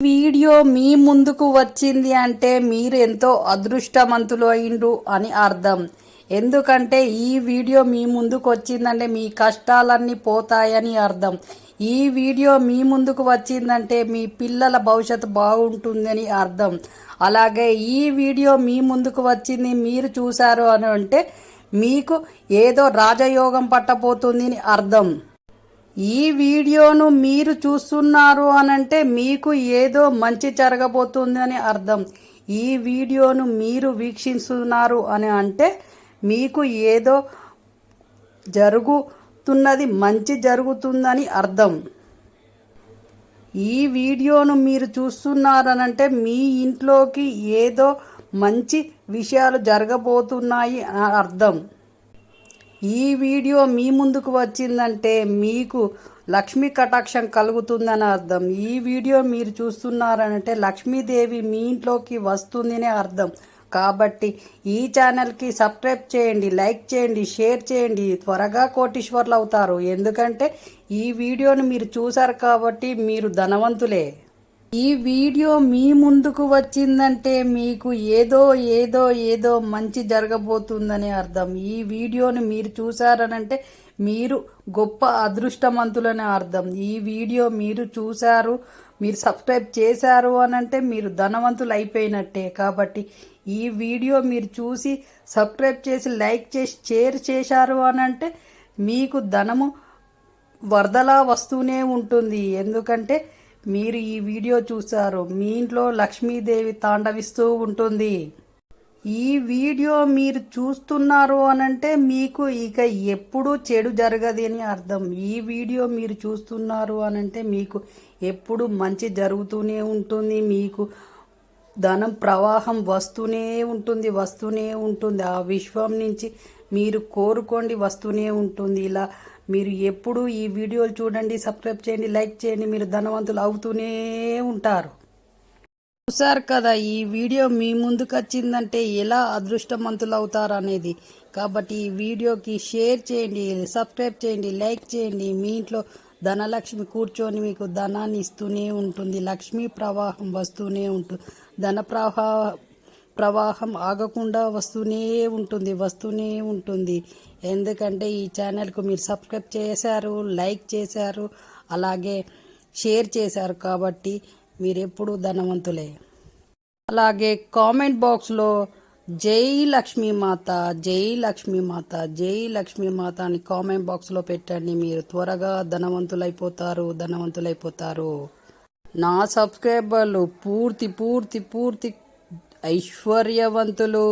Video మీ ముందుకు వచ్చింది అంటే మీరు ఎంతో అదృష్టవంతులు అయిండ్రు అని అర్థం. ఎందుకంటే ఈ వీడియో మీ ముందుకు వచ్చిందంటే మీ కష్టాలన్నీ పోతాయని అర్థం. ఈ వీడియో మీ ముందుకు వచ్చిందంటే మీ పిల్లల భవిష్యత్తు బాగుంటుందని అర్థం. అలాగే ఈ వీడియో మీ ముందుకు వచ్చింది మీరు చూశారు అని అంటే మీకు ఏదో రాజయోగం పట్టబోతుంది అని అర్థం. ఈ వీడియోను మీరు చూస్తున్నారు అనంటే మీకు ఏదో మంచి జరగబోతుందని అర్థం. ఈ వీడియోను మీరు వీక్షిస్తున్నారు అని అంటే మీకు ఏదో జరుగుతున్నది, మంచి జరుగుతుందని అర్థం. ఈ వీడియోను మీరు చూస్తున్నారనంటే మీ ఇంట్లోకి ఏదో మంచి విషయాలు జరగబోతున్నాయి అని అర్థం. ఈ వీడియో మీ ముందుకు వచ్చిందంటే మీకు లక్ష్మీ కటాక్షం కలుగుతుందని అర్థం. ఈ వీడియో మీరు చూస్తున్నారనంటే లక్ష్మీదేవి మీ ఇంట్లోకి వస్తుందనే అర్థం. కాబట్టి ఈ ఛానల్కి సబ్స్క్రైబ్ చేయండి, లైక్ చేయండి, షేర్ చేయండి. త్వరగా కోటీశ్వర్లు అవుతారు. ఎందుకంటే ఈ వీడియోని మీరు చూశారు కాబట్టి మీరు ధనవంతులే. ఈ వీడియో మీ ముందుకు వచ్చిందంటే మీకు ఏదో ఏదో ఏదో మంచి జరగబోతుందని అర్థం. ఈ వీడియోని మీరు చూసారనంటే మీరు గొప్ప అదృష్టవంతులని అర్థం. ఈ వీడియో మీరు చూశారు, మీరు సబ్స్క్రైబ్ చేశారు అనంటే మీరు ధనవంతులు అయిపోయినట్టే. కాబట్టి ఈ వీడియో మీరు చూసి సబ్స్క్రైబ్ చేసి లైక్ చేసి షేర్ చేశారు అనంటే మీకు ధనము వరదలా వస్తూనే ఉంటుంది. ఎందుకంటే మీరు ఈ వీడియో చూశారు, మీ ఇంట్లో లక్ష్మీదేవి తాండవిస్తూ ఉంటుంది. ఈ వీడియో మీరు చూస్తున్నారు అనంటే మీకు ఇక ఎప్పుడూ చెడు జరగదు అని అర్థం. ఈ వీడియో మీరు చూస్తున్నారు అనంటే మీకు ఎప్పుడు మంచి జరుగుతూనే ఉంటుంది. మీకు ధనం ప్రవాహం వస్తూనే ఉంటుంది. ఆ విశ్వం నుంచి మీరు కోరుకోండి వస్తూనే ఉంటుంది. ఇలా మీరు ఎప్పుడు ఈ వీడియోలు చూడండి, సబ్స్క్రైబ్ చేయండి, లైక్ చేయండి. మీరు ధనవంతులు అవుతూనే ఉంటారు. చూసారు కదా, ఈ వీడియో మీ ముందుకు వచ్చిందంటే ఎలా అదృష్టవంతులు అవుతారు అనేది. కాబట్టి ఈ వీడియోకి షేర్ చేయండి, సబ్స్క్రైబ్ చేయండి, లైక్ చేయండి. మీ ఇంట్లో ధనలక్ష్మి కూర్చొని మీకు ధనాన్ని ఇస్తూనే ఉంటుంది. లక్ష్మీ ప్రవాహం వస్తూనే ఉంటుంది. ధన ప్రవాహం ఆగకుండా వస్తూనే ఉంటుంది. ఎందుకంటే ఈ ఛానల్కు మీరు సబ్స్క్రైబ్ చేశారు, లైక్ చేశారు, అలాగే షేర్ చేశారు. కాబట్టి మీరెప్పుడు ధనవంతులే. అలాగే కామెంట్ బాక్స్లో జై లక్ష్మీమాత, జై లక్ష్మీమాత, జై లక్ష్మీమాత అని కామెంట్ బాక్స్లో పెట్టండి. మీరు త్వరగా ధనవంతులైపోతారు. నా సబ్స్క్రైబర్లు పూర్తి ఐశ్వర్యవంతులు.